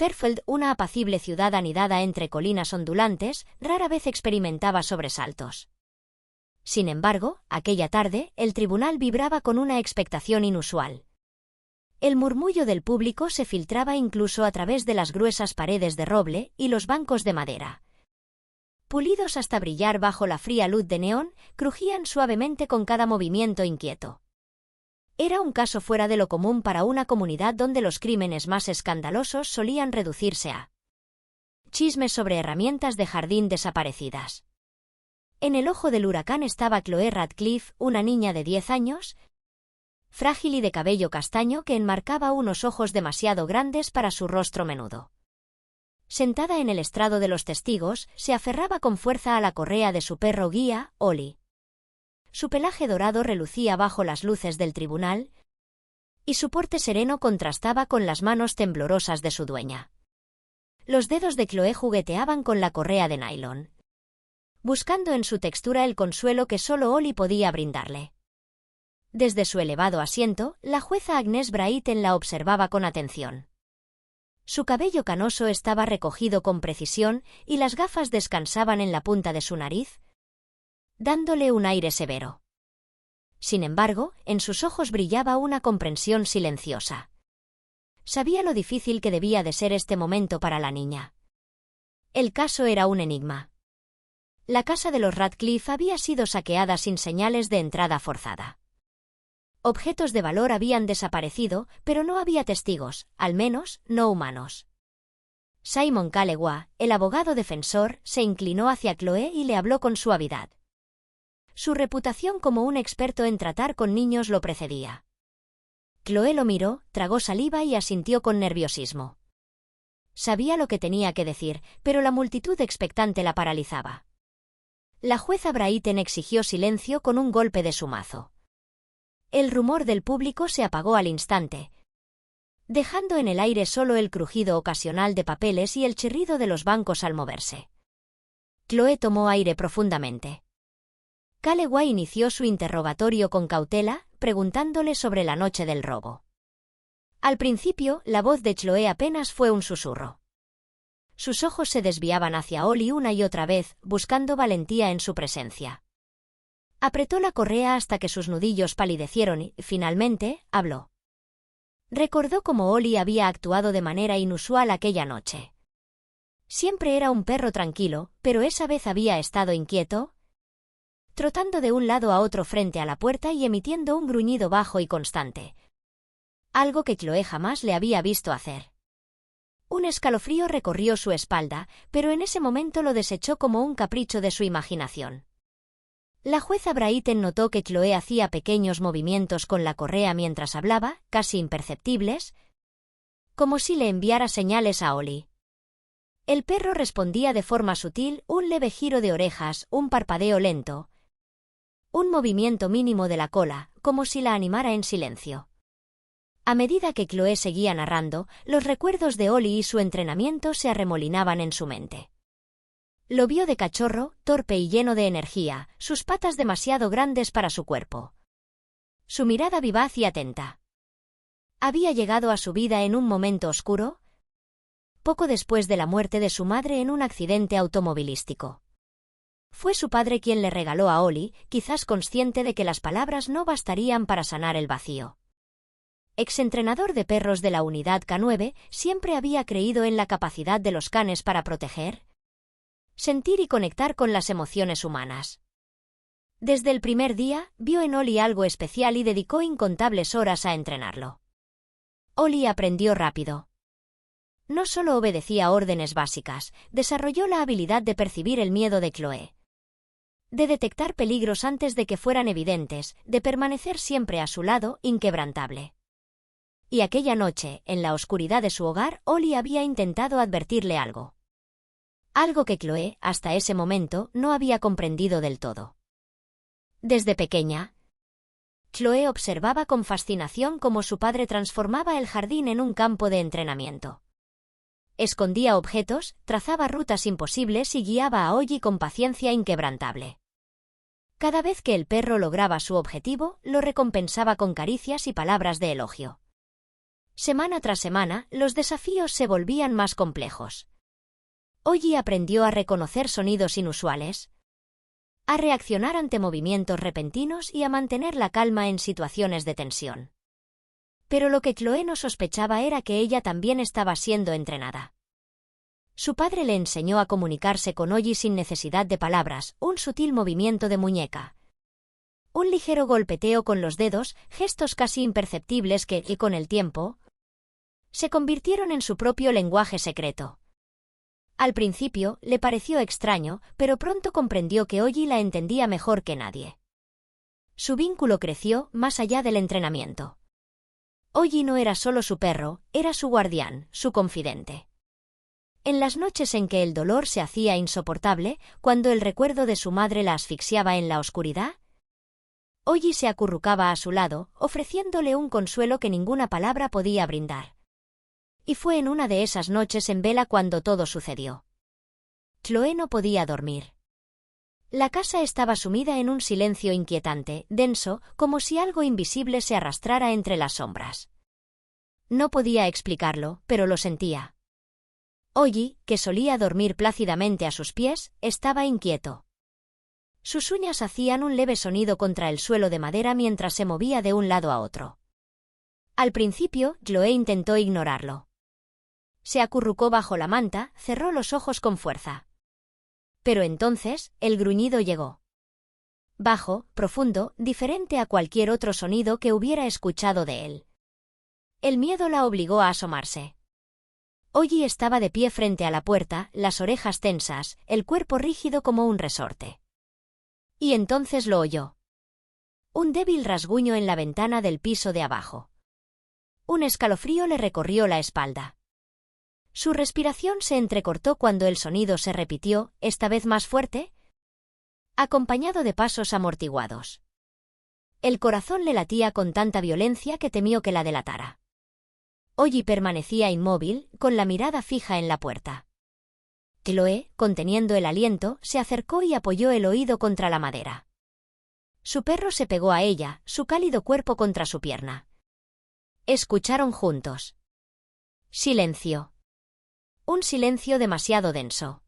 Fairfield, una apacible ciudad anidada entre colinas ondulantes, rara vez experimentaba sobresaltos. Sin embargo, aquella tarde, el tribunal vibraba con una expectación inusual. El murmullo del público se filtraba incluso a través de las gruesas paredes de roble y los bancos de madera. Pulidos hasta brillar bajo la fría luz de neón, crujían suavemente con cada movimiento inquieto. Era un caso fuera de lo común para una comunidad donde los crímenes más escandalosos solían reducirse a chismes sobre herramientas de jardín desaparecidas. En el ojo del huracán estaba Chloe Radcliffe, una niña de 10 años, frágil y de cabello castaño que enmarcaba unos ojos demasiado grandes para su rostro menudo. Sentada en el estrado de los testigos, se aferraba con fuerza a la correa de su perro guía, Ollie. Su pelaje dorado relucía bajo las luces del tribunal, y su porte sereno contrastaba con las manos temblorosas de su dueña. Los dedos de Chloe jugueteaban con la correa de nylon, buscando en su textura el consuelo que solo Ollie podía brindarle. Desde su elevado asiento, la jueza Agnes Brighton la observaba con atención. Su cabello canoso estaba recogido con precisión y las gafas descansaban en la punta de su nariz, dándole un aire severo. Sin embargo, en sus ojos brillaba una comprensión silenciosa. Sabía lo difícil que debía de ser este momento para la niña. El caso era un enigma. La casa de los Radcliffe había sido saqueada sin señales de entrada forzada. Objetos de valor habían desaparecido, pero no había testigos, al menos, no humanos. Simon Calloway, el abogado defensor, se inclinó hacia Chloe y le habló con suavidad. Su reputación como un experto en tratar con niños lo precedía. Chloe lo miró, tragó saliva y asintió con nerviosismo. Sabía lo que tenía que decir, pero la multitud expectante la paralizaba. La jueza Brighton exigió silencio con un golpe de su mazo. El rumor del público se apagó al instante, dejando en el aire solo el crujido ocasional de papeles y el chirrido de los bancos al moverse. Chloe tomó aire profundamente. Calloway inició su interrogatorio con cautela, preguntándole sobre la noche del robo. Al principio, la voz de Chloe apenas fue un susurro. Sus ojos se desviaban hacia Ollie una y otra vez, buscando valentía en su presencia. Apretó la correa hasta que sus nudillos palidecieron y, finalmente, habló. Recordó cómo Ollie había actuado de manera inusual aquella noche. Siempre era un perro tranquilo, pero esa vez había estado inquieto, trotando de un lado a otro frente a la puerta y emitiendo un gruñido bajo y constante. Algo que Chloe jamás le había visto hacer. Un escalofrío recorrió su espalda, pero en ese momento lo desechó como un capricho de su imaginación. La jueza Brighton notó que Chloe hacía pequeños movimientos con la correa mientras hablaba, casi imperceptibles, como si le enviara señales a Ollie. El perro respondía de forma sutil, un leve giro de orejas, un parpadeo lento, un movimiento mínimo de la cola, como si la animara en silencio. A medida que Chloe seguía narrando, los recuerdos de Ollie y su entrenamiento se arremolinaban en su mente. Lo vio de cachorro, torpe y lleno de energía, sus patas demasiado grandes para su cuerpo. Su mirada vivaz y atenta. Había llegado a su vida en un momento oscuro, poco después de la muerte de su madre en un accidente automovilístico. Fue su padre quien le regaló a Ollie, quizás consciente de que las palabras no bastarían para sanar el vacío. Exentrenador de perros de la unidad K9, siempre había creído en la capacidad de los canes para proteger, sentir y conectar con las emociones humanas. Desde el primer día, vio en Ollie algo especial y dedicó incontables horas a entrenarlo. Ollie aprendió rápido. No solo obedecía órdenes básicas, desarrolló la habilidad de percibir el miedo de Chloe, de detectar peligros antes de que fueran evidentes, de permanecer siempre a su lado, inquebrantable. Y aquella noche, en la oscuridad de su hogar, Ollie había intentado advertirle algo. Algo que Chloe, hasta ese momento, no había comprendido del todo. Desde pequeña, Chloe observaba con fascinación cómo su padre transformaba el jardín en un campo de entrenamiento. Escondía objetos, trazaba rutas imposibles y guiaba a Ollie con paciencia inquebrantable. Cada vez que el perro lograba su objetivo, lo recompensaba con caricias y palabras de elogio. Semana tras semana, los desafíos se volvían más complejos. Oji aprendió a reconocer sonidos inusuales, a reaccionar ante movimientos repentinos y a mantener la calma en situaciones de tensión. Pero lo que Chloe no sospechaba era que ella también estaba siendo entrenada. Su padre le enseñó a comunicarse con Oji sin necesidad de palabras, un sutil movimiento de muñeca, un ligero golpeteo con los dedos, gestos casi imperceptibles que, y con el tiempo, se convirtieron en su propio lenguaje secreto. Al principio, le pareció extraño, pero pronto comprendió que Oji la entendía mejor que nadie. Su vínculo creció más allá del entrenamiento. Oji no era solo su perro, era su guardián, su confidente. En las noches en que el dolor se hacía insoportable, cuando el recuerdo de su madre la asfixiaba en la oscuridad, Oji se acurrucaba a su lado, ofreciéndole un consuelo que ninguna palabra podía brindar. Y fue en una de esas noches en vela cuando todo sucedió. Chloe no podía dormir. La casa estaba sumida en un silencio inquietante, denso, como si algo invisible se arrastrara entre las sombras. No podía explicarlo, pero lo sentía. Oji, que solía dormir plácidamente a sus pies, estaba inquieto. Sus uñas hacían un leve sonido contra el suelo de madera mientras se movía de un lado a otro. Al principio, Chloe intentó ignorarlo. Se acurrucó bajo la manta, cerró los ojos con fuerza. Pero entonces, el gruñido llegó. Bajo, profundo, diferente a cualquier otro sonido que hubiera escuchado de él. El miedo la obligó a asomarse. Oji estaba de pie frente a la puerta, las orejas tensas, el cuerpo rígido como un resorte. Y entonces lo oyó. Un débil rasguño en la ventana del piso de abajo. Un escalofrío le recorrió la espalda. Su respiración se entrecortó cuando el sonido se repitió, esta vez más fuerte, acompañado de pasos amortiguados. El corazón le latía con tanta violencia que temió que la delatara. Oji permanecía inmóvil, con la mirada fija en la puerta. Chloe, conteniendo el aliento, se acercó y apoyó el oído contra la madera. Su perro se pegó a ella, su cálido cuerpo contra su pierna. Escucharon juntos. Silencio. Un silencio demasiado denso.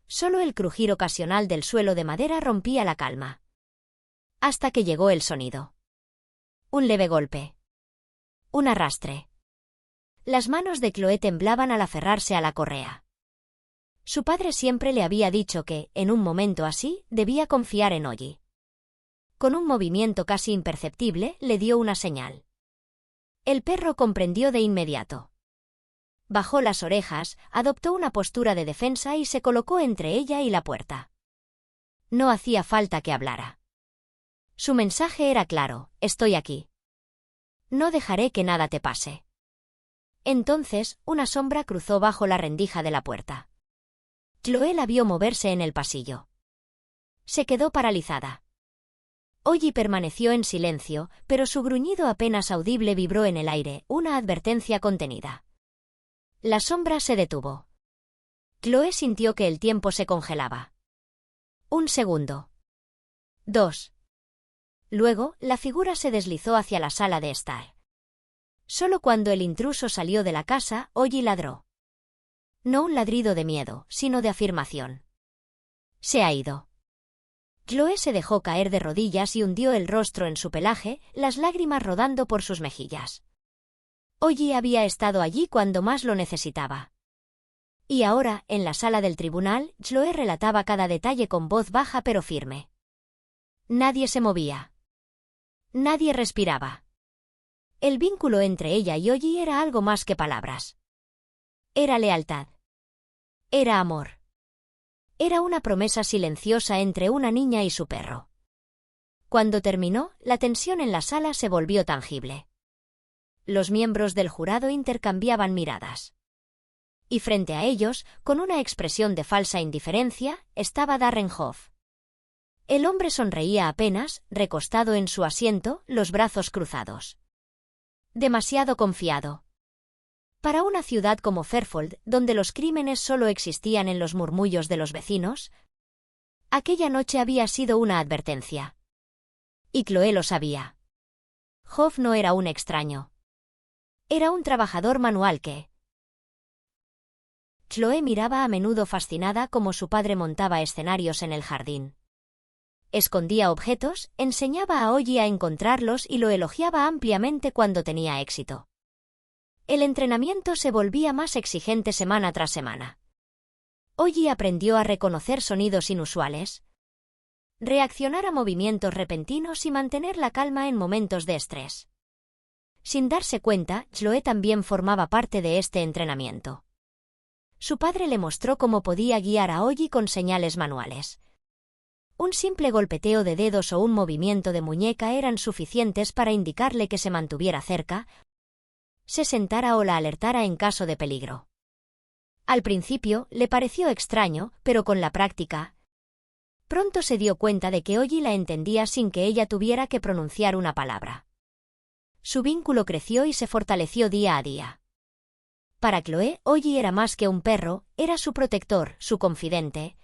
Solo el crujir ocasional del suelo de madera rompía la calma. Hasta que llegó el sonido. Un leve golpe. Un arrastre. Las manos de Chloe temblaban al aferrarse a la correa. Su padre siempre le había dicho que, en un momento así, debía confiar en Oji. Con un movimiento casi imperceptible, le dio una señal. El perro comprendió de inmediato. Bajó las orejas, adoptó una postura de defensa y se colocó entre ella y la puerta. No hacía falta que hablara. Su mensaje era claro: estoy aquí. No dejaré que nada te pase. Entonces, una sombra cruzó bajo la rendija de la puerta. Chloe la vio moverse en el pasillo. Se quedó paralizada. Oji permaneció en silencio, pero su gruñido apenas audible vibró en el aire, una advertencia contenida. La sombra se detuvo. Chloe sintió que el tiempo se congelaba. Un segundo. 2. Luego, la figura se deslizó hacia la sala de estar. Solo cuando el intruso salió de la casa, Oji ladró. No un ladrido de miedo, sino de afirmación. Se ha ido. Chloe se dejó caer de rodillas y hundió el rostro en su pelaje, las lágrimas rodando por sus mejillas. Oji había estado allí cuando más lo necesitaba. Y ahora, en la sala del tribunal, Chloe relataba cada detalle con voz baja pero firme. Nadie se movía. Nadie respiraba. El vínculo entre ella y Oji era algo más que palabras. Era lealtad. Era amor. Era una promesa silenciosa entre una niña y su perro. Cuando terminó, la tensión en la sala se volvió tangible. Los miembros del jurado intercambiaban miradas. Y frente a ellos, con una expresión de falsa indiferencia, estaba Darren Hoff. El hombre sonreía apenas, recostado en su asiento, los brazos cruzados. Demasiado confiado. Para una ciudad como Fairfold, donde los crímenes solo existían en los murmullos de los vecinos, aquella noche había sido una advertencia. Y Chloe lo sabía. Hoff no era un extraño. Era un trabajador manual que... Chloe miraba a menudo fascinada cómo su padre montaba escenarios en el jardín. Escondía objetos, enseñaba a Ollie a encontrarlos y lo elogiaba ampliamente cuando tenía éxito. El entrenamiento se volvía más exigente semana tras semana. Ollie aprendió a reconocer sonidos inusuales, reaccionar a movimientos repentinos y mantener la calma en momentos de estrés. Sin darse cuenta, Chloe también formaba parte de este entrenamiento. Su padre le mostró cómo podía guiar a Ollie con señales manuales. Un simple golpeteo de dedos o un movimiento de muñeca eran suficientes para indicarle que se mantuviera cerca, se sentara o la alertara en caso de peligro. Al principio le pareció extraño, pero con la práctica, pronto se dio cuenta de que Ollie la entendía sin que ella tuviera que pronunciar una palabra. Su vínculo creció y se fortaleció día a día. Para Chloe, Ollie era más que un perro, era su protector, su confidente,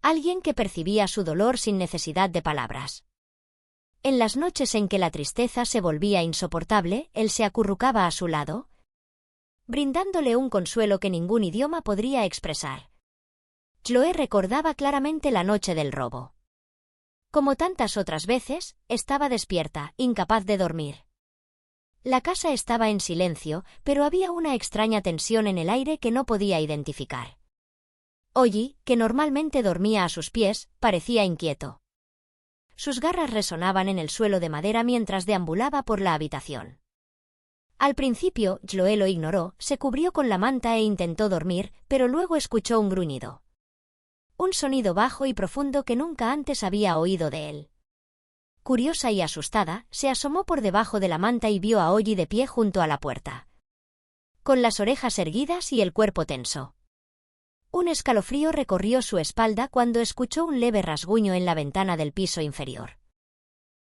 alguien que percibía su dolor sin necesidad de palabras. En las noches en que la tristeza se volvía insoportable, él se acurrucaba a su lado, brindándole un consuelo que ningún idioma podría expresar. Chloe recordaba claramente la noche del robo. Como tantas otras veces, estaba despierta, incapaz de dormir. La casa estaba en silencio, pero había una extraña tensión en el aire que no podía identificar. Ollie, que normalmente dormía a sus pies, parecía inquieto. Sus garras resonaban en el suelo de madera mientras deambulaba por la habitación. Al principio, Chloe lo ignoró, se cubrió con la manta e intentó dormir, pero luego escuchó un gruñido. Un sonido bajo y profundo que nunca antes había oído de él. Curiosa y asustada, se asomó por debajo de la manta y vio a Ollie de pie junto a la puerta, con las orejas erguidas y el cuerpo tenso. Un escalofrío recorrió su espalda cuando escuchó un leve rasguño en la ventana del piso inferior.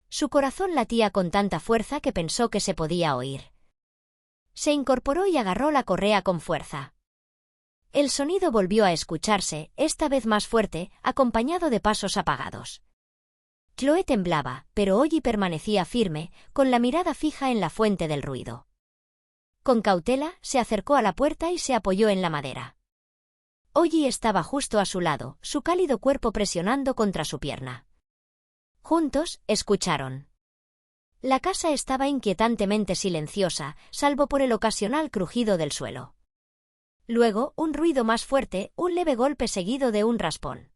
Su corazón latía con tanta fuerza que pensó que se podía oír. Se incorporó y agarró la correa con fuerza. El sonido volvió a escucharse, esta vez más fuerte, acompañado de pasos apagados. Chloe temblaba, pero Ollie permanecía firme, con la mirada fija en la fuente del ruido. Con cautela, se acercó a la puerta y se apoyó en la madera. Ollie estaba justo a su lado, su cálido cuerpo presionando contra su pierna. Juntos, escucharon. La casa estaba inquietantemente silenciosa, salvo por el ocasional crujido del suelo. Luego, un ruido más fuerte, un leve golpe seguido de un raspón.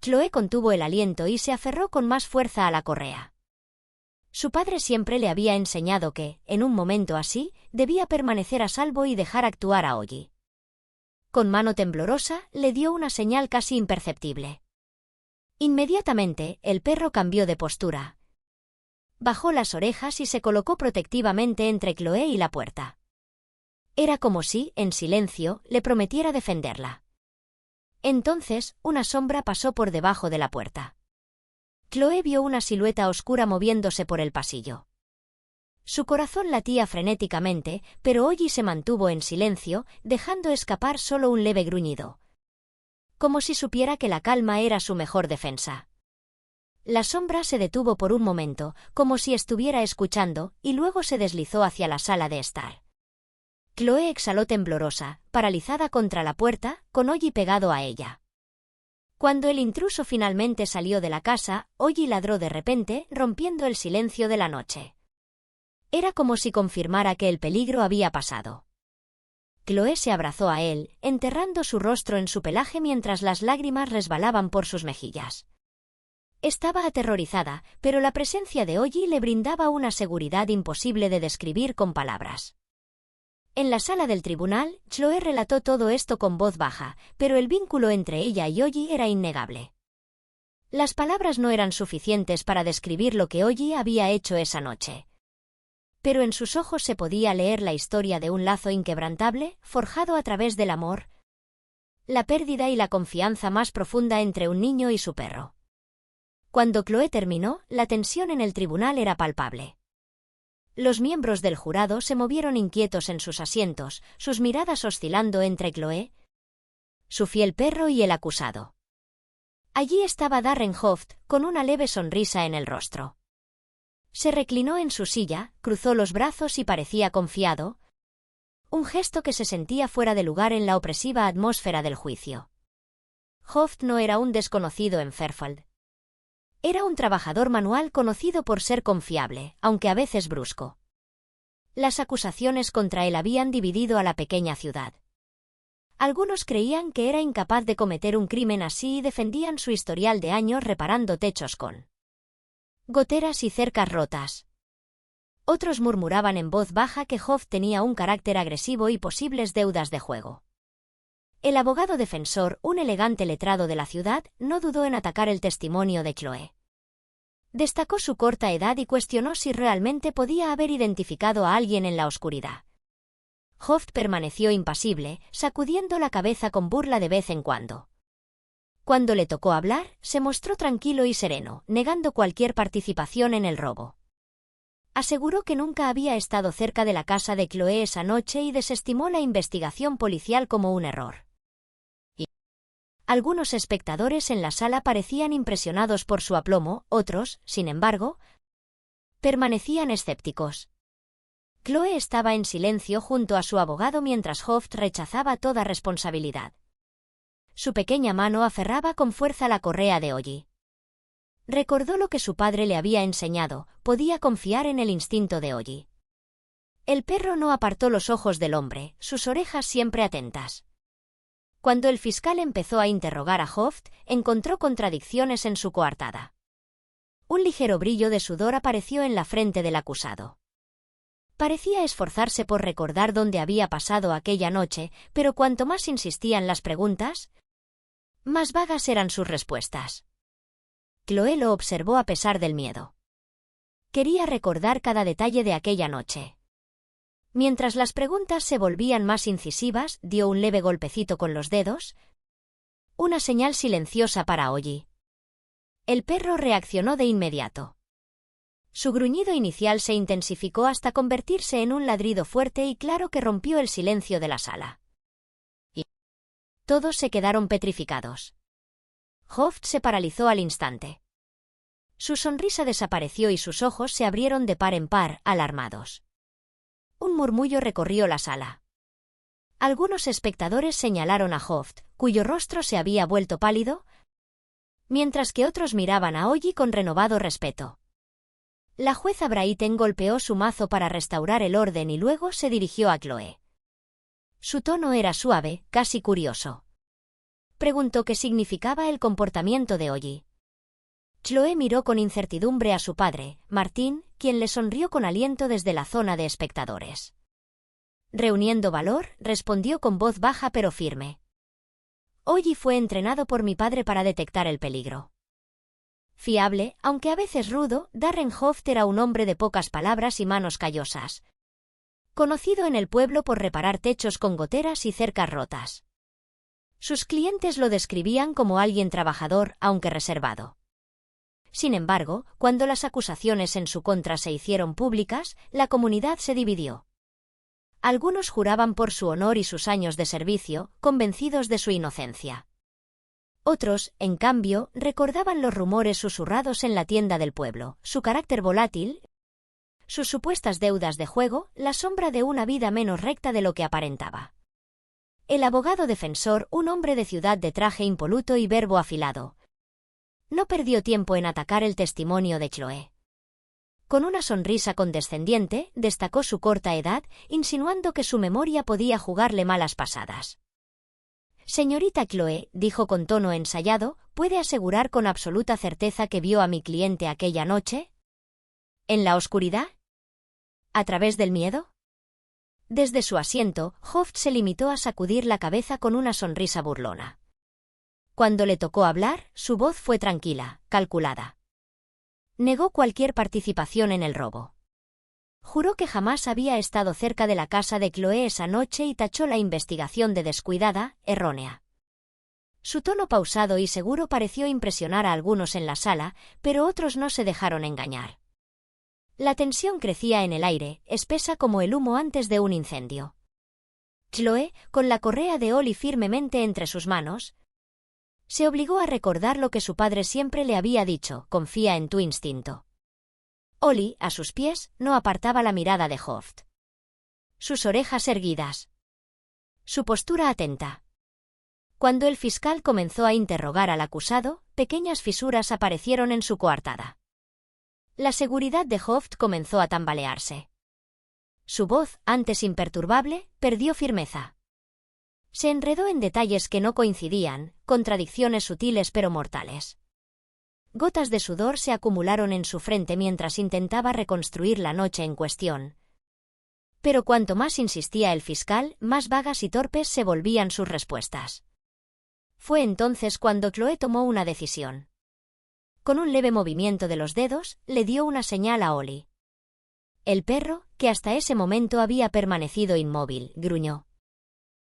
Chloe contuvo el aliento y se aferró con más fuerza a la correa. Su padre siempre le había enseñado que, en un momento así, debía permanecer a salvo y dejar actuar a Ollie. Con mano temblorosa, le dio una señal casi imperceptible. Inmediatamente, el perro cambió de postura. Bajó las orejas y se colocó protectivamente entre Chloe y la puerta. Era como si, en silencio, le prometiera defenderla. Entonces, una sombra pasó por debajo de la puerta. Chloe vio una silueta oscura moviéndose por el pasillo. Su corazón latía frenéticamente, pero Ollie se mantuvo en silencio, dejando escapar solo un leve gruñido. Como si supiera que la calma era su mejor defensa. La sombra se detuvo por un momento, como si estuviera escuchando, y luego se deslizó hacia la sala de estar. Chloe exhaló temblorosa, paralizada contra la puerta, con Ollie pegado a ella. Cuando el intruso finalmente salió de la casa, Ollie ladró de repente, rompiendo el silencio de la noche. Era como si confirmara que el peligro había pasado. Chloe se abrazó a él, enterrando su rostro en su pelaje mientras las lágrimas resbalaban por sus mejillas. Estaba aterrorizada, pero la presencia de Ollie le brindaba una seguridad imposible de describir con palabras. En la sala del tribunal, Chloe relató todo esto con voz baja, pero el vínculo entre ella y Ollie era innegable. Las palabras no eran suficientes para describir lo que Ollie había hecho esa noche. Pero en sus ojos se podía leer la historia de un lazo inquebrantable, forjado a través del amor, la pérdida y la confianza más profunda entre un niño y su perro. Cuando Chloe terminó, la tensión en el tribunal era palpable. Los miembros del jurado se movieron inquietos en sus asientos, sus miradas oscilando entre Chloe, su fiel perro y el acusado. Allí estaba Darren Hoft, con una leve sonrisa en el rostro. Se reclinó en su silla, cruzó los brazos y parecía confiado, un gesto que se sentía fuera de lugar en la opresiva atmósfera del juicio. Hoft no era un desconocido en Fairfield. Era un trabajador manual conocido por ser confiable, aunque a veces brusco. Las acusaciones contra él habían dividido a la pequeña ciudad. Algunos creían que era incapaz de cometer un crimen así y defendían su historial de años reparando techos con goteras y cercas rotas. Otros murmuraban en voz baja que Hoft tenía un carácter agresivo y posibles deudas de juego. El abogado defensor, un elegante letrado de la ciudad, no dudó en atacar el testimonio de Chloe. Destacó su corta edad y cuestionó si realmente podía haber identificado a alguien en la oscuridad. Hoft permaneció impasible, sacudiendo la cabeza con burla de vez en cuando. Cuando le tocó hablar, se mostró tranquilo y sereno, negando cualquier participación en el robo. Aseguró que nunca había estado cerca de la casa de Chloe esa noche y desestimó la investigación policial como un error. Algunos espectadores en la sala parecían impresionados por su aplomo, otros, sin embargo, permanecían escépticos. Chloe estaba en silencio junto a su abogado mientras Hoft rechazaba toda responsabilidad. Su pequeña mano aferraba con fuerza la correa de Ollie. Recordó lo que su padre le había enseñado, podía confiar en el instinto de Ollie. El perro no apartó los ojos del hombre, sus orejas siempre atentas. Cuando el fiscal empezó a interrogar a Hoft, encontró contradicciones en su coartada. Un ligero brillo de sudor apareció en la frente del acusado. Parecía esforzarse por recordar dónde había pasado aquella noche, pero cuanto más insistían las preguntas, más vagas eran sus respuestas. Chloe lo observó a pesar del miedo. Quería recordar cada detalle de aquella noche. Mientras las preguntas se volvían más incisivas, dio un leve golpecito con los dedos, una señal silenciosa para Ollie. El perro reaccionó de inmediato. Su gruñido inicial se intensificó hasta convertirse en un ladrido fuerte y claro que rompió el silencio de la sala. Todos se quedaron petrificados. Hoft se paralizó al instante. Su sonrisa desapareció y sus ojos se abrieron de par en par, alarmados. Un murmullo recorrió la sala. Algunos espectadores señalaron a Hoft, cuyo rostro se había vuelto pálido, mientras que otros miraban a Ollie con renovado respeto. La jueza Brighton golpeó su mazo para restaurar el orden y luego se dirigió a Chloe. Su tono era suave, casi curioso. Preguntó qué significaba el comportamiento de Ollie. Chloe miró con incertidumbre a su padre, Martín, quien le sonrió con aliento desde la zona de espectadores. Reuniendo valor, respondió con voz baja pero firme. Ollie fue entrenado por mi padre para detectar el peligro. Fiable, aunque a veces rudo, Darren Hoft era un hombre de pocas palabras y manos callosas. Conocido en el pueblo por reparar techos con goteras y cercas rotas. Sus clientes lo describían como alguien trabajador, aunque reservado. Sin embargo, cuando las acusaciones en su contra se hicieron públicas, la comunidad se dividió. Algunos juraban por su honor y sus años de servicio, convencidos de su inocencia. Otros, en cambio, recordaban los rumores susurrados en la tienda del pueblo, su carácter volátil, sus supuestas deudas de juego, la sombra de una vida menos recta de lo que aparentaba. El abogado defensor, un hombre de ciudad de traje impoluto y verbo afilado, no perdió tiempo en atacar el testimonio de Chloe. Con una sonrisa condescendiente, destacó su corta edad, insinuando que su memoria podía jugarle malas pasadas. Señorita Chloe, dijo con tono ensayado, ¿puede asegurar con absoluta certeza que vio a mi cliente aquella noche? ¿En la oscuridad? ¿A través del miedo? Desde su asiento, Hoft se limitó a sacudir la cabeza con una sonrisa burlona. Cuando le tocó hablar, su voz fue tranquila, calculada. Negó cualquier participación en el robo. Juró que jamás había estado cerca de la casa de Chloe esa noche y tachó la investigación de descuidada, errónea. Su tono pausado y seguro pareció impresionar a algunos en la sala, pero otros no se dejaron engañar. La tensión crecía en el aire, espesa como el humo antes de un incendio. Chloe, con la correa de Ollie firmemente entre sus manos, se obligó a recordar lo que su padre siempre le había dicho: confía en tu instinto. Ollie, a sus pies, no apartaba la mirada de Hoft. Sus orejas erguidas. Su postura atenta. Cuando el fiscal comenzó a interrogar al acusado, pequeñas fisuras aparecieron en su coartada. La seguridad de Hoft comenzó a tambalearse. Su voz, antes imperturbable, perdió firmeza. Se enredó en detalles que no coincidían, contradicciones sutiles pero mortales. Gotas de sudor se acumularon en su frente mientras intentaba reconstruir la noche en cuestión. Pero cuanto más insistía el fiscal, más vagas y torpes se volvían sus respuestas. Fue entonces cuando Chloe tomó una decisión. Con un leve movimiento de los dedos, le dio una señal a Ollie. El perro, que hasta ese momento había permanecido inmóvil, gruñó.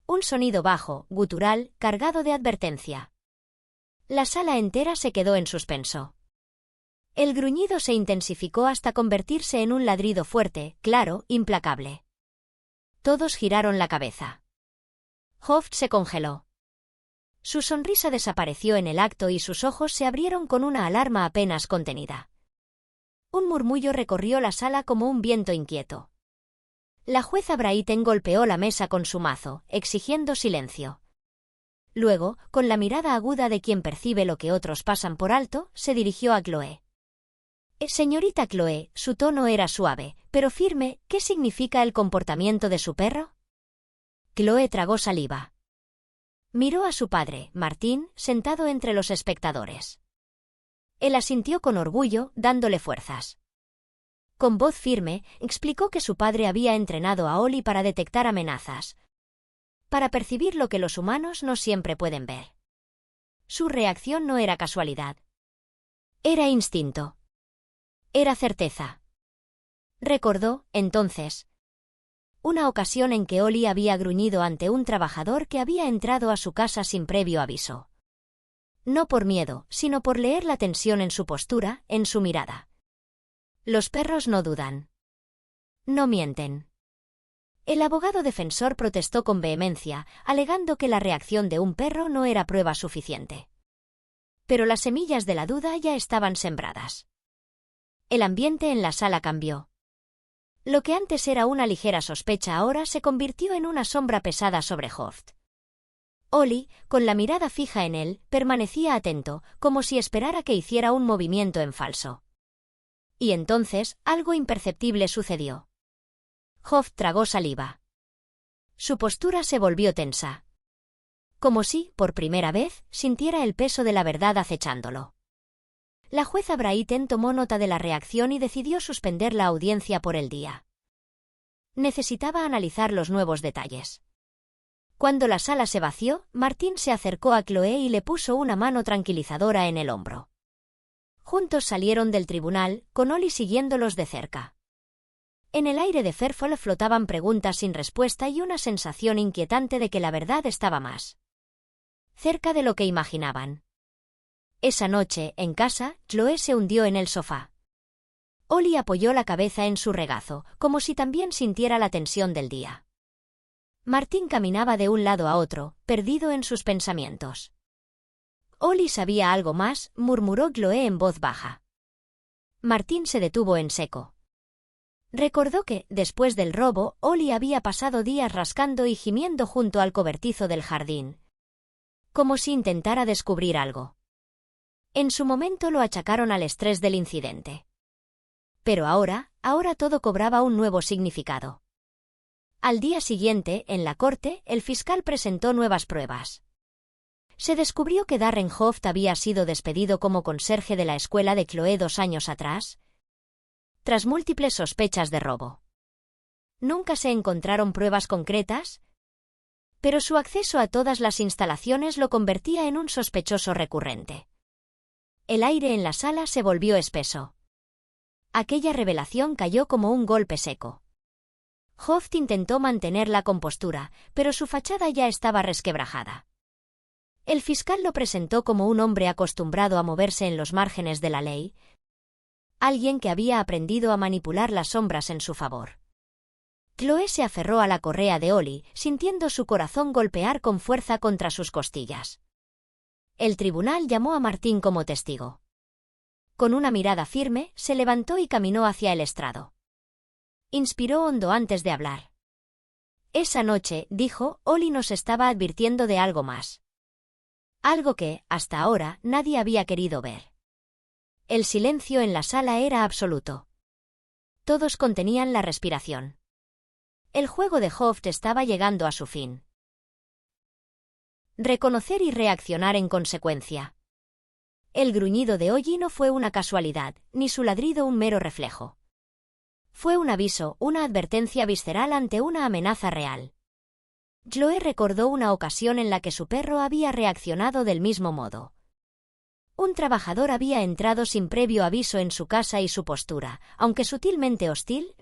Un sonido bajo, gutural, cargado de advertencia. La sala entera se quedó en suspenso. El gruñido se intensificó hasta convertirse en un ladrido fuerte, claro, implacable. Todos giraron la cabeza. Hoft se congeló. Su sonrisa desapareció en el acto y sus ojos se abrieron con una alarma apenas contenida. Un murmullo recorrió la sala como un viento inquieto. La jueza Brayton golpeó la mesa con su mazo, exigiendo silencio. Luego, con la mirada aguda de quien percibe lo que otros pasan por alto, se dirigió a Chloe. Señorita Chloe, su tono era suave, pero firme, ¿qué significa el comportamiento de su perro? Chloe tragó saliva. Miró a su padre, Martín, sentado entre los espectadores. Él asintió con orgullo, dándole fuerzas. Con voz firme, explicó que su padre había entrenado a Ollie para detectar amenazas, para percibir lo que los humanos no siempre pueden ver. Su reacción no era casualidad. Era instinto. Era certeza. Recordó, entonces, una ocasión en que Ollie había gruñido ante un trabajador que había entrado a su casa sin previo aviso. No por miedo, sino por leer la tensión en su postura, en su mirada. Los perros no dudan. No mienten. El abogado defensor protestó con vehemencia, alegando que la reacción de un perro no era prueba suficiente. Pero las semillas de la duda ya estaban sembradas. El ambiente en la sala cambió. Lo que antes era una ligera sospecha ahora se convirtió en una sombra pesada sobre Hoft. Ollie, con la mirada fija en él, permanecía atento, como si esperara que hiciera un movimiento en falso. Y entonces, algo imperceptible sucedió. Hoft tragó saliva. Su postura se volvió tensa. Como si, por primera vez, sintiera el peso de la verdad acechándolo. La jueza Brayton tomó nota de la reacción y decidió suspender la audiencia por el día. Necesitaba analizar los nuevos detalles. Cuando la sala se vació, Martín se acercó a Chloe y le puso una mano tranquilizadora en el hombro. Juntos salieron del tribunal, con Ollie siguiéndolos de cerca. En el aire de Fairfield flotaban preguntas sin respuesta y una sensación inquietante de que la verdad estaba más cerca de lo que imaginaban. Esa noche, en casa, Chloe se hundió en el sofá. Ollie apoyó la cabeza en su regazo, como si también sintiera la tensión del día. Martín caminaba de un lado a otro, perdido en sus pensamientos. Ollie sabía algo más, murmuró Chloe en voz baja. Martín se detuvo en seco. Recordó que, después del robo, Ollie había pasado días rascando y gimiendo junto al cobertizo del jardín, como si intentara descubrir algo. En su momento lo achacaron al estrés del incidente. Pero ahora todo cobraba un nuevo significado. Al día siguiente, en la corte, el fiscal presentó nuevas pruebas. Se descubrió que Darren Hoft había sido despedido como conserje de la escuela de Chloe 2 años atrás, tras múltiples sospechas de robo. Nunca se encontraron pruebas concretas, pero su acceso a todas las instalaciones lo convertía en un sospechoso recurrente. El aire en la sala se volvió espeso. Aquella revelación cayó como un golpe seco. Hoft intentó mantener la compostura, pero su fachada ya estaba resquebrajada. El fiscal lo presentó como un hombre acostumbrado a moverse en los márgenes de la ley, alguien que había aprendido a manipular las sombras en su favor. Chloe se aferró a la correa de Ollie, sintiendo su corazón golpear con fuerza contra sus costillas. El tribunal llamó a Martín como testigo. Con una mirada firme, se levantó y caminó hacia el estrado. Inspiró hondo antes de hablar. Esa noche, dijo, Ollie nos estaba advirtiendo de algo más. Algo que, hasta ahora, nadie había querido ver. El silencio en la sala era absoluto. Todos contenían la respiración. El juego de Hoft estaba llegando a su fin. Reconocer y reaccionar en consecuencia. El gruñido de Ollie no fue una casualidad, ni su ladrido un mero reflejo. Fue un aviso, una advertencia visceral ante una amenaza real. Chloe recordó una ocasión en la que su perro había reaccionado del mismo modo. Un trabajador había entrado sin previo aviso en su casa y su postura, aunque sutilmente hostil,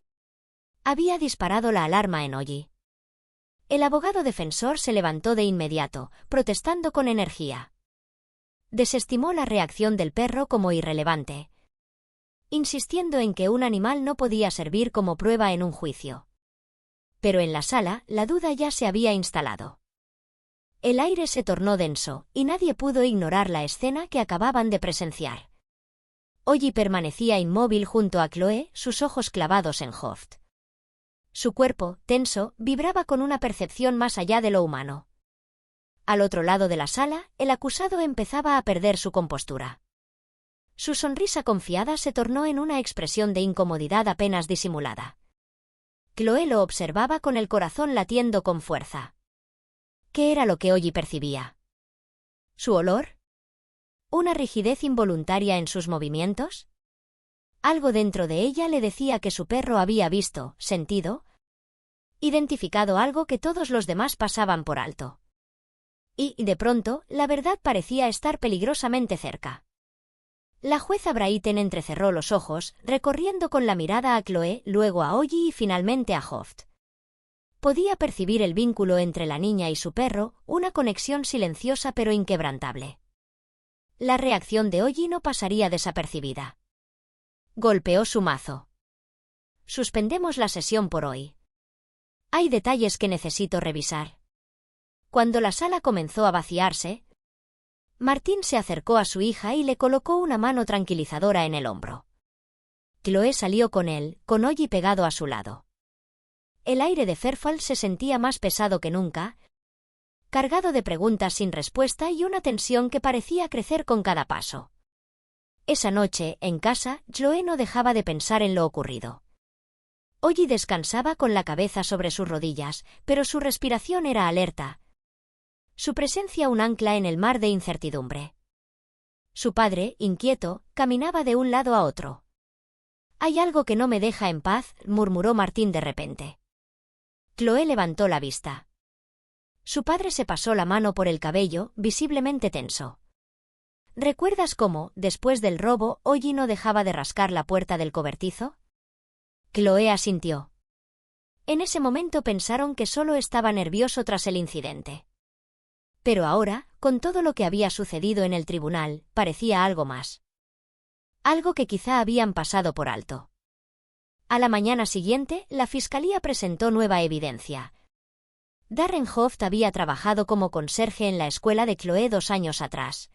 había disparado la alarma en Ollie. El abogado defensor se levantó de inmediato, protestando con energía. Desestimó la reacción del perro como irrelevante, insistiendo en que un animal no podía servir como prueba en un juicio. Pero en la sala, la duda ya se había instalado. El aire se tornó denso, y nadie pudo ignorar la escena que acababan de presenciar. Ollie permanecía inmóvil junto a Chloe, sus ojos clavados en Hoft. Su cuerpo, tenso, vibraba con una percepción más allá de lo humano. Al otro lado de la sala, el acusado empezaba a perder su compostura. Su sonrisa confiada se tornó en una expresión de incomodidad apenas disimulada. Chloe lo observaba con el corazón latiendo con fuerza. ¿Qué era lo que Ollie percibía? ¿Su olor? ¿Una rigidez involuntaria en sus movimientos? Algo dentro de ella le decía que su perro había visto, sentido, identificado algo que todos los demás pasaban por alto. Y, de pronto, la verdad parecía estar peligrosamente cerca. La jueza Brighton entrecerró los ojos, recorriendo con la mirada a Chloe, luego a Ollie y finalmente a Hoft. Podía percibir el vínculo entre la niña y su perro, una conexión silenciosa pero inquebrantable. La reacción de Ollie no pasaría desapercibida. Golpeó su mazo. Suspendemos la sesión por hoy. Hay detalles que necesito revisar. Cuando la sala comenzó a vaciarse, Martín se acercó a su hija y le colocó una mano tranquilizadora en el hombro. Chloe salió con él, con Ollie pegado a su lado. El aire de Fairfield se sentía más pesado que nunca, cargado de preguntas sin respuesta y una tensión que parecía crecer con cada paso. Esa noche, en casa, Chloe no dejaba de pensar en lo ocurrido. Ollie descansaba con la cabeza sobre sus rodillas, pero su respiración era alerta. Su presencia un ancla en el mar de incertidumbre. Su padre, inquieto, caminaba de un lado a otro. «Hay algo que no me deja en paz», murmuró Martín de repente. Chloe levantó la vista. Su padre se pasó la mano por el cabello, visiblemente tenso. ¿Recuerdas cómo, después del robo, Ollie no dejaba de rascar la puerta del cobertizo? Chloe asintió. En ese momento pensaron que solo estaba nervioso tras el incidente. Pero ahora, con todo lo que había sucedido en el tribunal, parecía algo más. Algo que quizá habían pasado por alto. A la mañana siguiente, la fiscalía presentó nueva evidencia. Darren Hoft había trabajado como conserje en la escuela de Chloe 2 años atrás.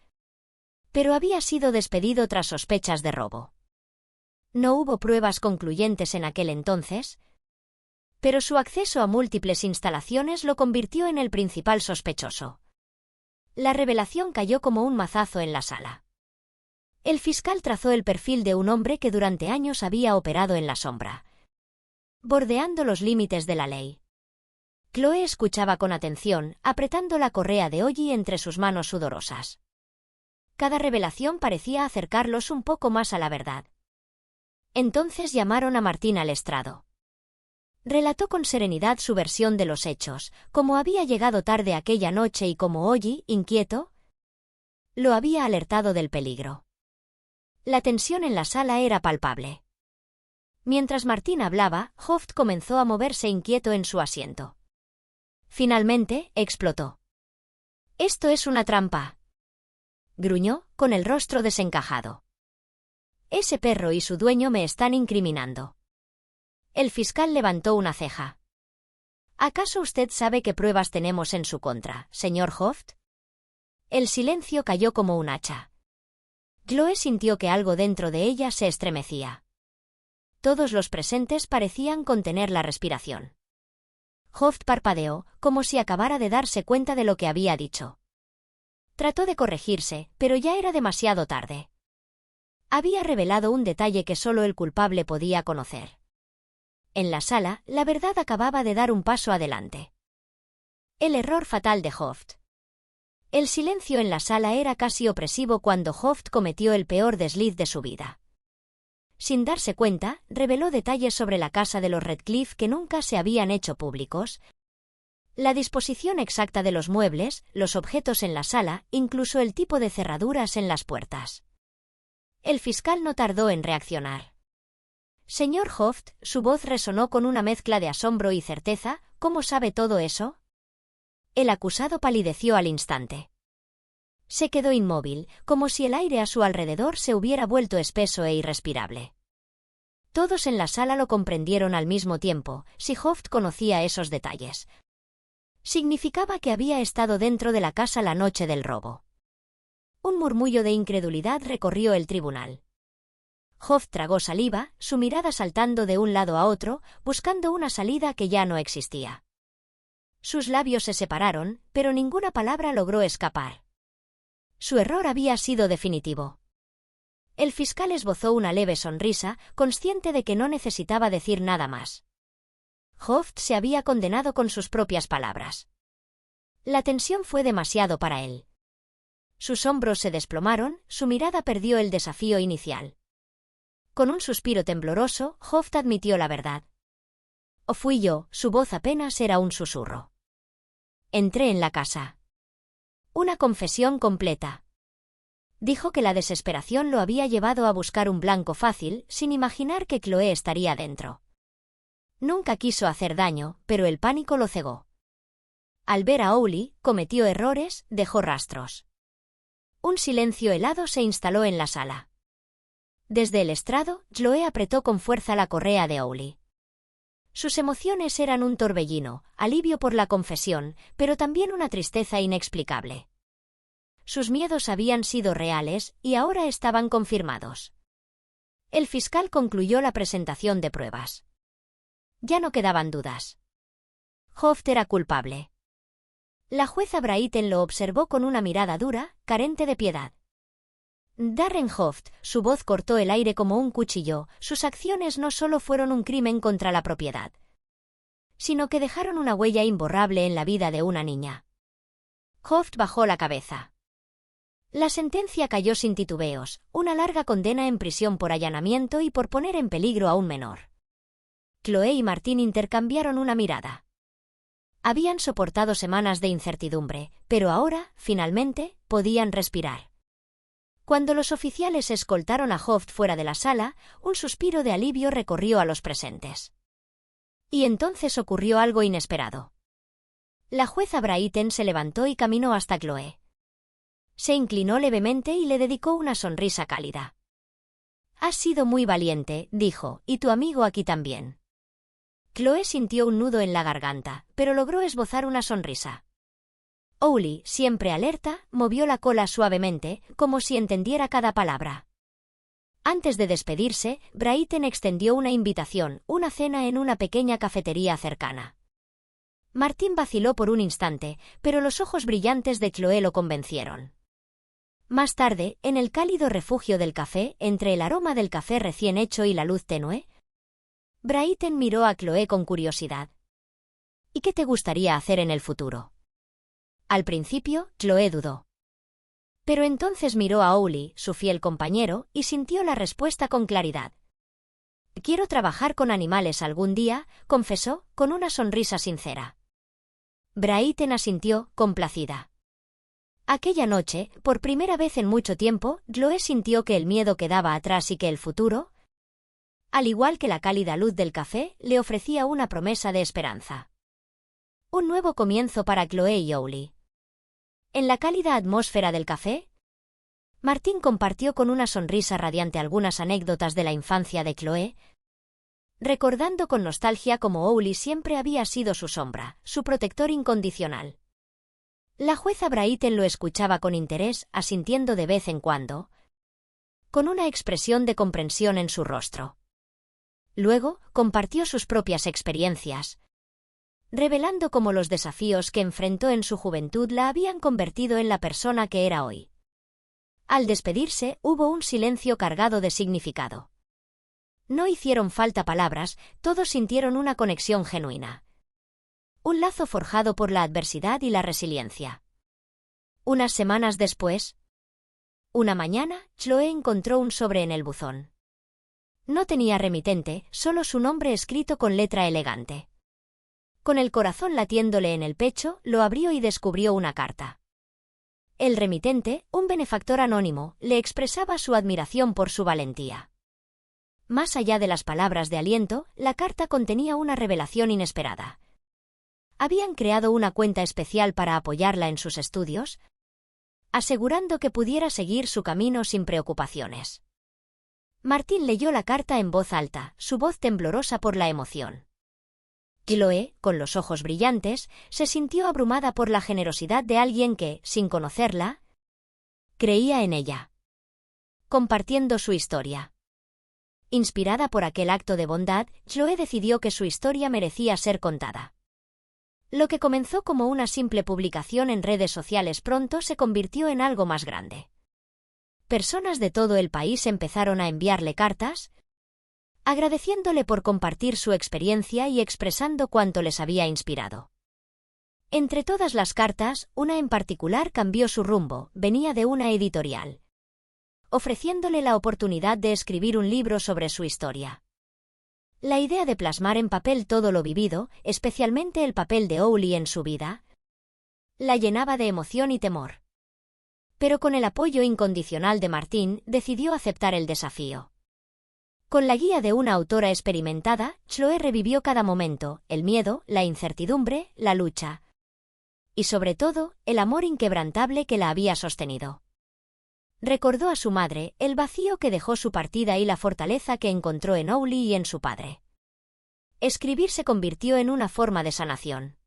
Pero había sido despedido tras sospechas de robo. No hubo pruebas concluyentes en aquel entonces, pero su acceso a múltiples instalaciones lo convirtió en el principal sospechoso. La revelación cayó como un mazazo en la sala. El fiscal trazó el perfil de un hombre que durante años había operado en la sombra, bordeando los límites de la ley. Chloe escuchaba con atención, apretando la correa de Ollie entre sus manos sudorosas. Cada revelación parecía acercarlos un poco más a la verdad. Entonces llamaron a Martín al estrado. Relató con serenidad su versión de los hechos, cómo había llegado tarde aquella noche y cómo Ollie, inquieto, lo había alertado del peligro. La tensión en la sala era palpable. Mientras Martín hablaba, Hoft comenzó a moverse inquieto en su asiento. Finalmente, explotó. «Esto es una trampa», gruñó, con el rostro desencajado. «Ese perro y su dueño me están incriminando». El fiscal levantó una ceja. ¿Acaso usted sabe qué pruebas tenemos en su contra, señor Hoft? El silencio cayó como un hacha. Chloe sintió que algo dentro de ella se estremecía. Todos los presentes parecían contener la respiración. Hoft parpadeó, como si acabara de darse cuenta de lo que había dicho. Trató de corregirse, pero ya era demasiado tarde. Había revelado un detalle que solo el culpable podía conocer. En la sala, la verdad acababa de dar un paso adelante. El error fatal de Hoft. El silencio en la sala era casi opresivo cuando Hoft cometió el peor desliz de su vida. Sin darse cuenta, reveló detalles sobre la casa de los Redcliffe que nunca se habían hecho públicos. La disposición exacta de los muebles, los objetos en la sala, incluso el tipo de cerraduras en las puertas. El fiscal no tardó en reaccionar. Señor Hoft, su voz resonó con una mezcla de asombro y certeza, ¿cómo sabe todo eso? El acusado palideció al instante. Se quedó inmóvil, como si el aire a su alrededor se hubiera vuelto espeso e irrespirable. Todos en la sala lo comprendieron al mismo tiempo, si Hoft conocía esos detalles. Significaba que había estado dentro de la casa la noche del robo. Un murmullo de incredulidad recorrió el tribunal. Hoft tragó saliva, su mirada saltando de un lado a otro, buscando una salida que ya no existía. Sus labios se separaron, pero ninguna palabra logró escapar. Su error había sido definitivo. El fiscal esbozó una leve sonrisa, consciente de que no necesitaba decir nada más. Hoft se había condenado con sus propias palabras. La tensión fue demasiado para él. Sus hombros se desplomaron, su mirada perdió el desafío inicial. Con un suspiro tembloroso, Hoft admitió la verdad. «O fui yo», su voz apenas era un susurro. «Entré en la casa». Una confesión completa. Dijo que la desesperación lo había llevado a buscar un blanco fácil, sin imaginar que Chloe estaría dentro. Nunca quiso hacer daño, pero el pánico lo cegó. Al ver a Owley, cometió errores, dejó rastros. Un silencio helado se instaló en la sala. Desde el estrado, Chloe apretó con fuerza la correa de Owley. Sus emociones eran un torbellino, alivio por la confesión, pero también una tristeza inexplicable. Sus miedos habían sido reales, y ahora estaban confirmados. El fiscal concluyó la presentación de pruebas. Ya no quedaban dudas. Hoft era culpable. La jueza Brighton lo observó con una mirada dura, carente de piedad. Darren Hoft, su voz cortó el aire como un cuchillo, sus acciones no solo fueron un crimen contra la propiedad, sino que dejaron una huella imborrable en la vida de una niña. Hoft bajó la cabeza. La sentencia cayó sin titubeos, una larga condena en prisión por allanamiento y por poner en peligro a un menor. Chloe y Martín intercambiaron una mirada. Habían soportado semanas de incertidumbre, pero ahora, finalmente, podían respirar. Cuando los oficiales escoltaron a Hoft fuera de la sala, un suspiro de alivio recorrió a los presentes. Y entonces ocurrió algo inesperado. La jueza Brighton se levantó y caminó hasta Chloe. Se inclinó levemente y le dedicó una sonrisa cálida. «Has sido muy valiente», dijo, «y tu amigo aquí también». Chloe sintió un nudo en la garganta, pero logró esbozar una sonrisa. Owley, siempre alerta, movió la cola suavemente, como si entendiera cada palabra. Antes de despedirse, Brighton extendió una invitación, una cena en una pequeña cafetería cercana. Martín vaciló por un instante, pero los ojos brillantes de Chloe lo convencieron. Más tarde, en el cálido refugio del café, entre el aroma del café recién hecho y la luz tenue, Brighton miró a Chloe con curiosidad. «¿Y qué te gustaría hacer en el futuro?» Al principio, Chloe dudó. Pero entonces miró a Owley, su fiel compañero, y sintió la respuesta con claridad. «Quiero trabajar con animales algún día», confesó, con una sonrisa sincera. Brighton asintió, complacida. Aquella noche, por primera vez en mucho tiempo, Chloe sintió que el miedo quedaba atrás y que el futuro, al igual que la cálida luz del café, le ofrecía una promesa de esperanza. Un nuevo comienzo para Chloe y Owley. En la cálida atmósfera del café, Martín compartió con una sonrisa radiante algunas anécdotas de la infancia de Chloe, recordando con nostalgia cómo Owley siempre había sido su sombra, su protector incondicional. La jueza Brighton lo escuchaba con interés, asintiendo de vez en cuando, con una expresión de comprensión en su rostro. Luego, compartió sus propias experiencias, revelando cómo los desafíos que enfrentó en su juventud la habían convertido en la persona que era hoy. Al despedirse, hubo un silencio cargado de significado. No hicieron falta palabras, todos sintieron una conexión genuina. Un lazo forjado por la adversidad y la resiliencia. Unas semanas después, una mañana, Chloe encontró un sobre en el buzón. No tenía remitente, solo su nombre escrito con letra elegante. Con el corazón latiéndole en el pecho, lo abrió y descubrió una carta. El remitente, un benefactor anónimo, le expresaba su admiración por su valentía. Más allá de las palabras de aliento, la carta contenía una revelación inesperada. Habían creado una cuenta especial para apoyarla en sus estudios, asegurando que pudiera seguir su camino sin preocupaciones. Martín leyó la carta en voz alta, su voz temblorosa por la emoción. Chloe, con los ojos brillantes, se sintió abrumada por la generosidad de alguien que, sin conocerla, creía en ella. Compartiendo su historia. Inspirada por aquel acto de bondad, Chloe decidió que su historia merecía ser contada. Lo que comenzó como una simple publicación en redes sociales pronto se convirtió en algo más grande. Personas de todo el país empezaron a enviarle cartas, agradeciéndole por compartir su experiencia y expresando cuánto les había inspirado. Entre todas las cartas, una en particular cambió su rumbo, venía de una editorial, ofreciéndole la oportunidad de escribir un libro sobre su historia. La idea de plasmar en papel todo lo vivido, especialmente el papel de Owly en su vida, la llenaba de emoción y temor. Pero con el apoyo incondicional de Martín, decidió aceptar el desafío. Con la guía de una autora experimentada, Chloe revivió cada momento, el miedo, la incertidumbre, la lucha. Y sobre todo, el amor inquebrantable que la había sostenido. Recordó a su madre, el vacío que dejó su partida y la fortaleza que encontró en Owly y en su padre. Escribir se convirtió en una forma de sanación.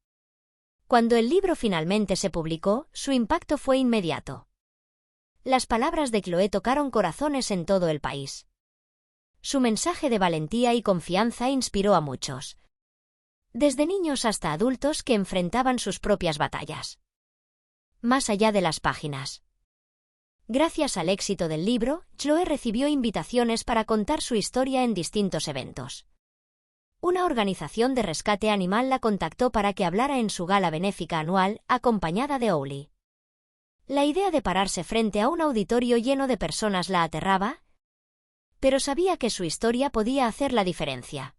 Cuando el libro finalmente se publicó, su impacto fue inmediato. Las palabras de Chloe tocaron corazones en todo el país. Su mensaje de valentía y confianza inspiró a muchos, desde niños hasta adultos que enfrentaban sus propias batallas. Más allá de las páginas. Gracias al éxito del libro, Chloe recibió invitaciones para contar su historia en distintos eventos. Una organización de rescate animal la contactó para que hablara en su gala benéfica anual, acompañada de Owly. La idea de pararse frente a un auditorio lleno de personas la aterraba, pero sabía que su historia podía hacer la diferencia.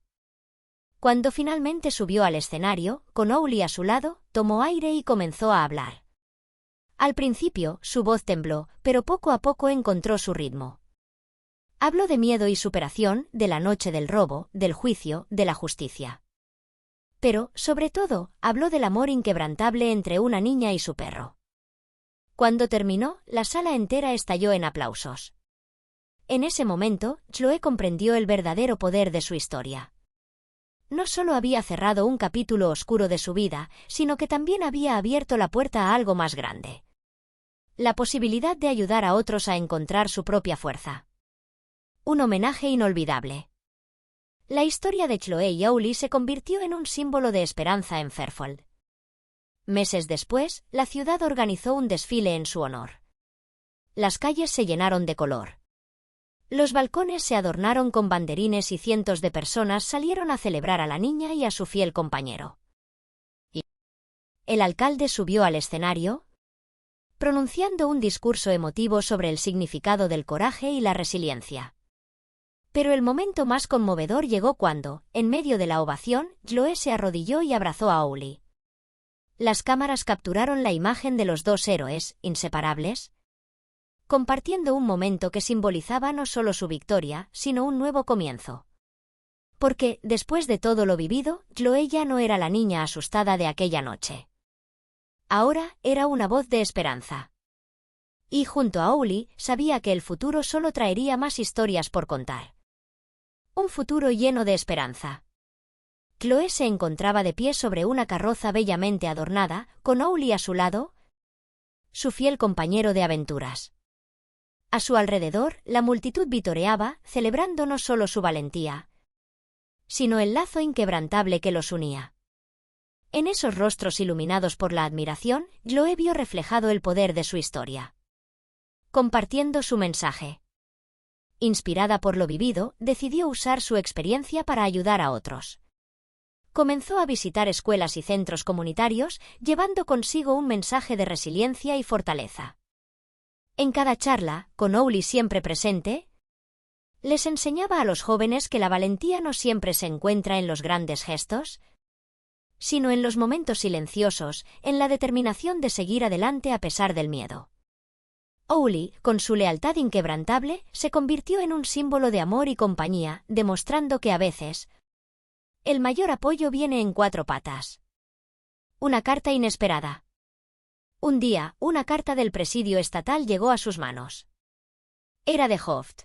Cuando finalmente subió al escenario, con Owly a su lado, tomó aire y comenzó a hablar. Al principio, su voz tembló, pero poco a poco encontró su ritmo. Habló de miedo y superación, de la noche del robo, del juicio, de la justicia. Pero, sobre todo, habló del amor inquebrantable entre una niña y su perro. Cuando terminó, la sala entera estalló en aplausos. En ese momento, Chloe comprendió el verdadero poder de su historia. No solo había cerrado un capítulo oscuro de su vida, sino que también había abierto la puerta a algo más grande. La posibilidad de ayudar a otros a encontrar su propia fuerza. Un homenaje inolvidable. La historia de Chloe y Owly se convirtió en un símbolo de esperanza en Fairfield. Meses después, la ciudad organizó un desfile en su honor. Las calles se llenaron de color. Los balcones se adornaron con banderines y cientos de personas salieron a celebrar a la niña y a su fiel compañero. El alcalde subió al escenario, pronunciando un discurso emotivo sobre el significado del coraje y la resiliencia. Pero el momento más conmovedor llegó cuando, en medio de la ovación, Chloe se arrodilló y abrazó a Owly. Las cámaras capturaron la imagen de los dos héroes, inseparables, compartiendo un momento que simbolizaba no solo su victoria, sino un nuevo comienzo. Porque, después de todo lo vivido, Chloe ya no era la niña asustada de aquella noche. Ahora era una voz de esperanza. Y junto a Owly, sabía que el futuro solo traería más historias por contar. Un futuro lleno de esperanza. Chloe se encontraba de pie sobre una carroza bellamente adornada, con Owly a su lado, su fiel compañero de aventuras. A su alrededor, la multitud vitoreaba, celebrando no solo su valentía, sino el lazo inquebrantable que los unía. En esos rostros iluminados por la admiración, Chloe vio reflejado el poder de su historia. Compartiendo su mensaje. Inspirada por lo vivido, decidió usar su experiencia para ayudar a otros. Comenzó a visitar escuelas y centros comunitarios, llevando consigo un mensaje de resiliencia y fortaleza. En cada charla, con Owly siempre presente, les enseñaba a los jóvenes que la valentía no siempre se encuentra en los grandes gestos, sino en los momentos silenciosos, en la determinación de seguir adelante a pesar del miedo. Owly, con su lealtad inquebrantable, se convirtió en un símbolo de amor y compañía, demostrando que a veces el mayor apoyo viene en 4 patas. Una carta inesperada. Un día, una carta del presidio estatal llegó a sus manos. Era de Hoft.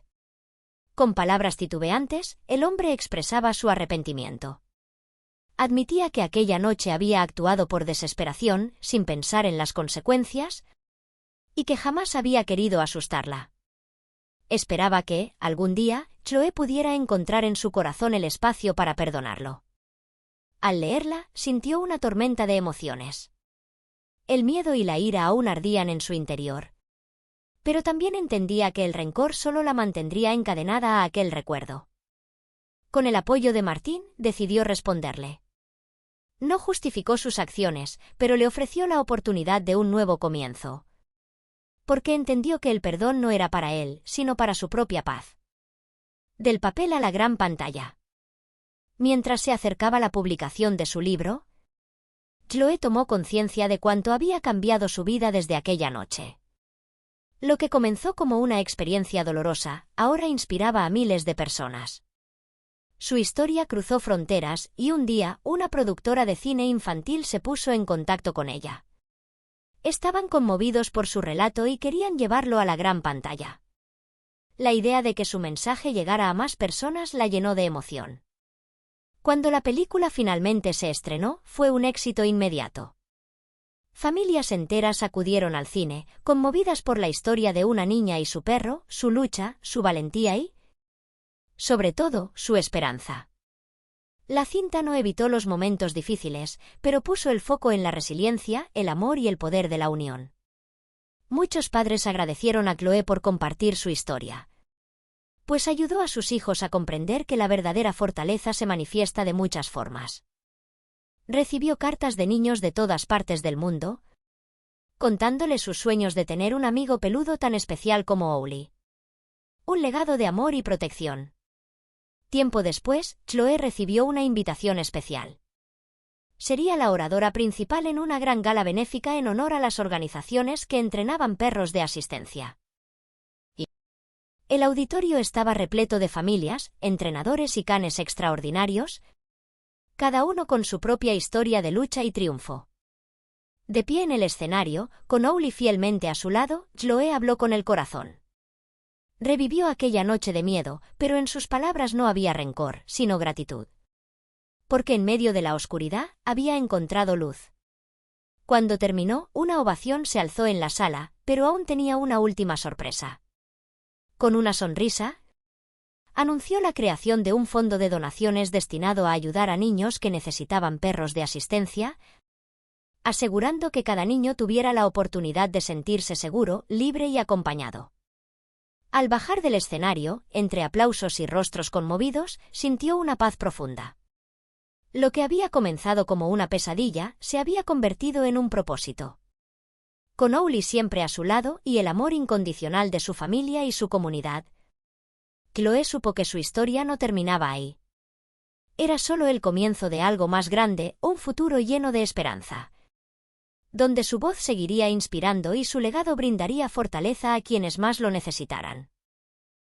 Con palabras titubeantes, el hombre expresaba su arrepentimiento. Admitía que aquella noche había actuado por desesperación, sin pensar en las consecuencias, y que jamás había querido asustarla. Esperaba que, algún día, Chloe pudiera encontrar en su corazón el espacio para perdonarlo. Al leerla, sintió una tormenta de emociones. El miedo y la ira aún ardían en su interior. Pero también entendía que el rencor solo la mantendría encadenada a aquel recuerdo. Con el apoyo de Martín, decidió responderle. No justificó sus acciones, pero le ofreció la oportunidad de un nuevo comienzo. Porque entendió que el perdón no era para él, sino para su propia paz. Del papel a la gran pantalla. Mientras se acercaba la publicación de su libro, Chloe tomó conciencia de cuánto había cambiado su vida desde aquella noche. Lo que comenzó como una experiencia dolorosa, ahora inspiraba a miles de personas. Su historia cruzó fronteras y un día una productora de cine infantil se puso en contacto con ella. Estaban conmovidos por su relato y querían llevarlo a la gran pantalla. La idea de que su mensaje llegara a más personas la llenó de emoción. Cuando la película finalmente se estrenó, fue un éxito inmediato. Familias enteras acudieron al cine, conmovidas por la historia de una niña y su perro, su lucha, su valentía y, sobre todo, su esperanza. La cinta no evitó los momentos difíciles, pero puso el foco en la resiliencia, el amor y el poder de la unión. Muchos padres agradecieron a Chloe por compartir su historia, pues ayudó a sus hijos a comprender que la verdadera fortaleza se manifiesta de muchas formas. Recibió cartas de niños de todas partes del mundo, contándoles sus sueños de tener un amigo peludo tan especial como Owly. Un legado de amor y protección. Tiempo después, Chloe recibió una invitación especial. Sería la oradora principal en una gran gala benéfica en honor a las organizaciones que entrenaban perros de asistencia. El auditorio estaba repleto de familias, entrenadores y canes extraordinarios, cada uno con su propia historia de lucha y triunfo. De pie en el escenario, con Owly fielmente a su lado, Chloe habló con el corazón. Revivió aquella noche de miedo, pero en sus palabras no había rencor, sino gratitud. Porque en medio de la oscuridad, había encontrado luz. Cuando terminó, una ovación se alzó en la sala, pero aún tenía una última sorpresa. Con una sonrisa, anunció la creación de un fondo de donaciones destinado a ayudar a niños que necesitaban perros de asistencia, asegurando que cada niño tuviera la oportunidad de sentirse seguro, libre y acompañado. Al bajar del escenario, entre aplausos y rostros conmovidos, sintió una paz profunda. Lo que había comenzado como una pesadilla, se había convertido en un propósito. Con Owly siempre a su lado y el amor incondicional de su familia y su comunidad, Chloe supo que su historia no terminaba ahí. Era solo el comienzo de algo más grande, un futuro lleno de esperanza, donde su voz seguiría inspirando y su legado brindaría fortaleza a quienes más lo necesitaran.